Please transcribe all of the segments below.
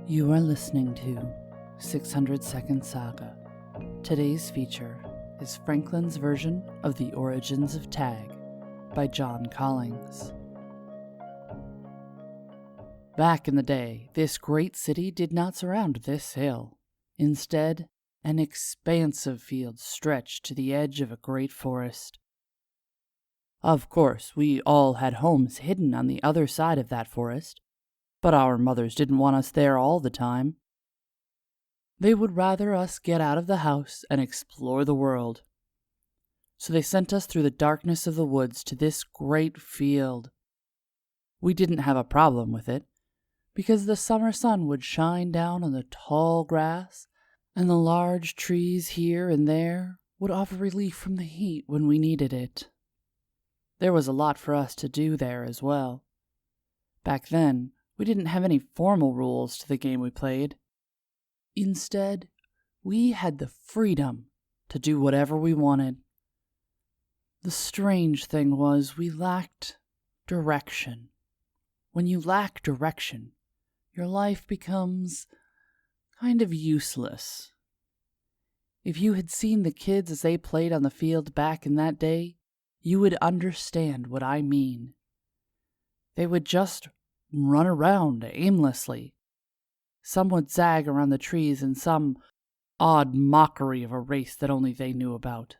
You are listening to 600 Second Saga. Today's feature is Franklin's version of The Origins of Tag by John Collings. Back in the day, this great city did not surround this hill. Instead, an expansive field stretched to the edge of a great forest. Of course, we all had homes hidden on the other side of that forest, but our mothers didn't want us there all the time. They would rather us get out of the house and explore the world. So they sent us through the darkness of the woods to this great field. We didn't have a problem with it, because the summer sun would shine down on the tall grass, and the large trees here and there would offer relief from the heat when we needed it. There was a lot for us to do there as well. Back then, we didn't have any formal rules to the game we played. Instead, we had the freedom to do whatever we wanted. The strange thing was we lacked direction. When you lack direction, your life becomes kind of useless. If you had seen the kids as they played on the field back in that day, you would understand what I mean. They would just run around aimlessly. Some would zag around the trees in some odd mockery of a race that only they knew about.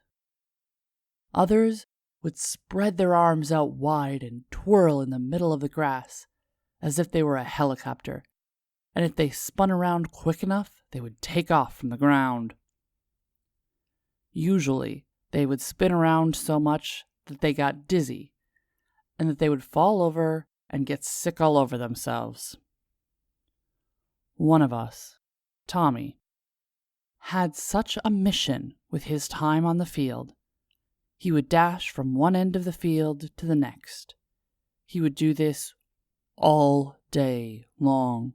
Others would spread their arms out wide and twirl in the middle of the grass, as if they were a helicopter, and if they spun around quick enough, they would take off from the ground. Usually, they would spin around so much that they got dizzy, and that they would fall over and get sick all over themselves. One of us, Tommy, had such a mission with his time on the field. He would dash from one end of the field to the next. He would do this all day long.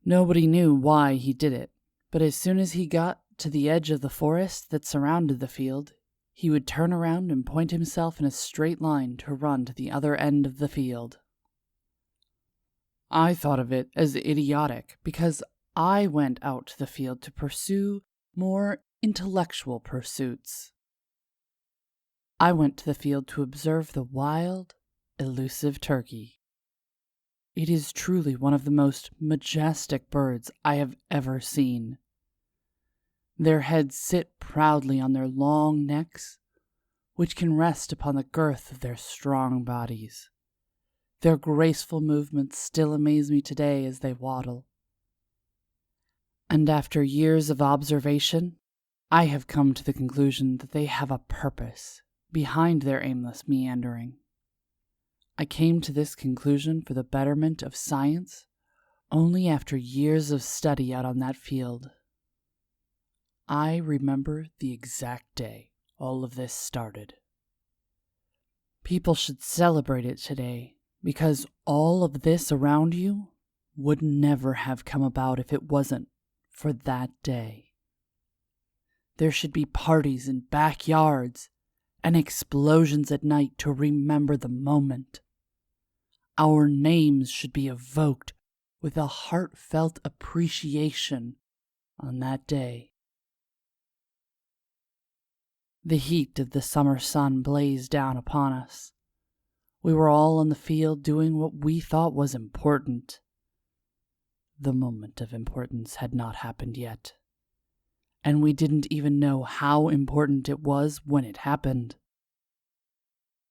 Nobody knew why he did it, but as soon as he got to the edge of the forest that surrounded the field, he would turn around and point himself in a straight line to run to the other end of the field. I thought of it as idiotic because I went out to the field to pursue more intellectual pursuits. I went to the field to observe the wild, elusive turkey. It is truly one of the most majestic birds I have ever seen. Their heads sit proudly on their long necks, which can rest upon the girth of their strong bodies. Their graceful movements still amaze me today as they waddle. And after years of observation, I have come to the conclusion that they have a purpose behind their aimless meandering. I came to this conclusion for the betterment of science only after years of study out on that field. I remember the exact day all of this started. People should celebrate it today because all of this around you would never have come about if it wasn't for that day. There should be parties in backyards and explosions at night to remember the moment. Our names should be evoked with a heartfelt appreciation on that day. The heat of the summer sun blazed down upon us. We were all in the field doing what we thought was important. The moment of importance had not happened yet, and we didn't even know how important it was when it happened.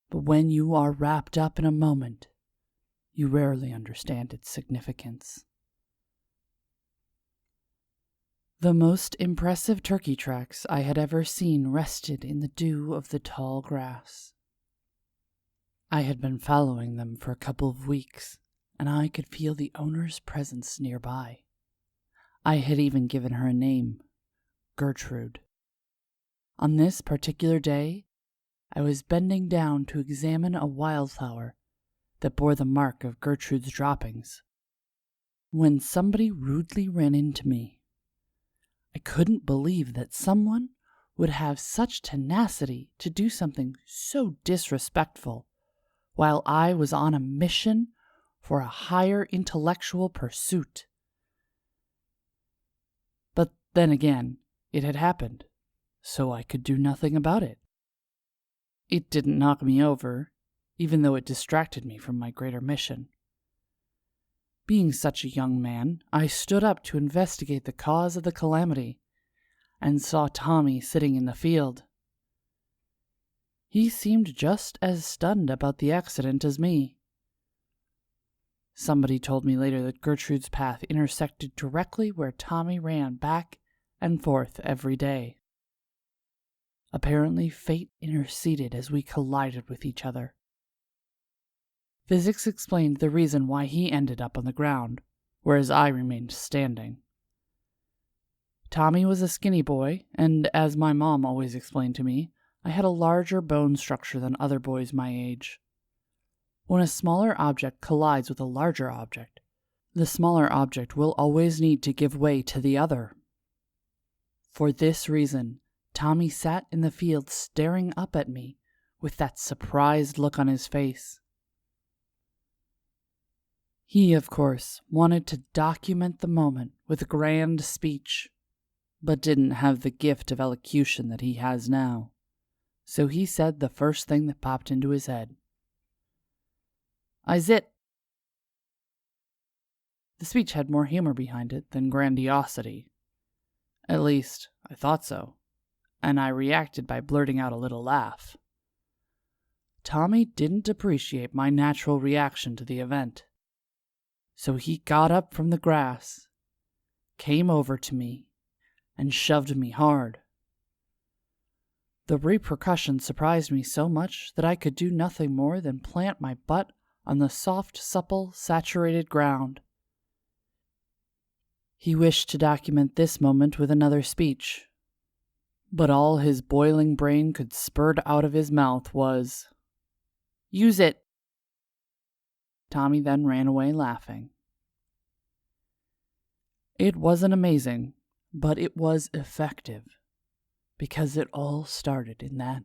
But when you are wrapped up in a moment, you rarely understand its significance. The most impressive turkey tracks I had ever seen rested in the dew of the tall grass. I had been following them for a couple of weeks, and I could feel the owner's presence nearby. I had even given her a name, Gertrude. On this particular day, I was bending down to examine a wildflower that bore the mark of Gertrude's droppings, when somebody rudely ran into me. I couldn't believe that someone would have such tenacity to do something so disrespectful while I was on a mission for a higher intellectual pursuit. But then again, it had happened, so I could do nothing about it. It didn't knock me over, even though it distracted me from my greater mission. Being such a young man, I stood up to investigate the cause of the calamity, and saw Tommy sitting in the field. He seemed just as stunned about the accident as me. Somebody told me later that Gertrude's path intersected directly where Tommy ran back and forth every day. Apparently, fate interceded as we collided with each other. Physics explained the reason why he ended up on the ground, whereas I remained standing. Tommy was a skinny boy, and as my mom always explained to me, I had a larger bone structure than other boys my age. When a smaller object collides with a larger object, the smaller object will always need to give way to the other. For this reason, Tommy sat in the field staring up at me with that surprised look on his face. He, of course, wanted to document the moment with a grand speech, but didn't have the gift of elocution that he has now, so he said the first thing that popped into his head. "I zit." The speech had more humor behind it than grandiosity. At least, I thought so, and I reacted by blurting out a little laugh. Tommy didn't appreciate my natural reaction to the event, so he got up from the grass, came over to me, and shoved me hard. The repercussion surprised me so much that I could do nothing more than plant my butt on the soft, supple, saturated ground. He wished to document this moment with another speech, but all his boiling brain could spurt out of his mouth was, "Use it." Tommy then ran away laughing. It wasn't amazing, but it was effective, because it all started in that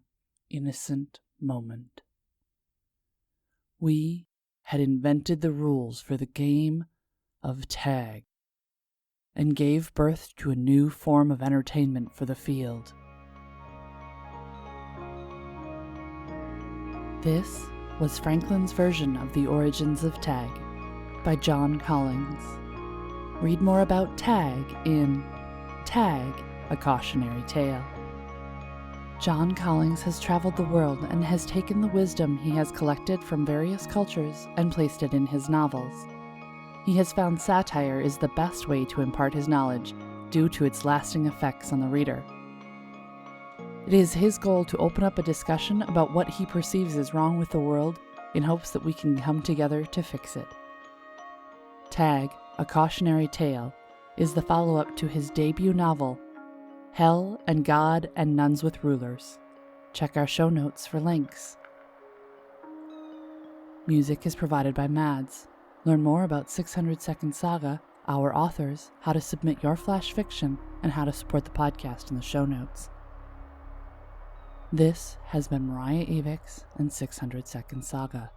innocent moment. We had invented the rules for the game of tag, and gave birth to a new form of entertainment for the field. This was Franklin's version of The Origins of Tag by John Collings. Read more about tag in Tag, A Cautionary Tale. John Collings has traveled the world and has taken the wisdom he has collected from various cultures and placed it in his novels. He has found satire is the best way to impart his knowledge due to its lasting effects on the reader. It is his goal to open up a discussion about what he perceives is wrong with the world in hopes that we can come together to fix it. Tag, A Cautionary Tale, is the follow-up to his debut novel, Hell and God and Nuns with Rulers. Check our show notes for links. Music is provided by Mads. Learn more about 600 Second Saga, our authors, how to submit your flash fiction, and how to support the podcast in the show notes. This has been Mariah Avix and 600 Second Saga.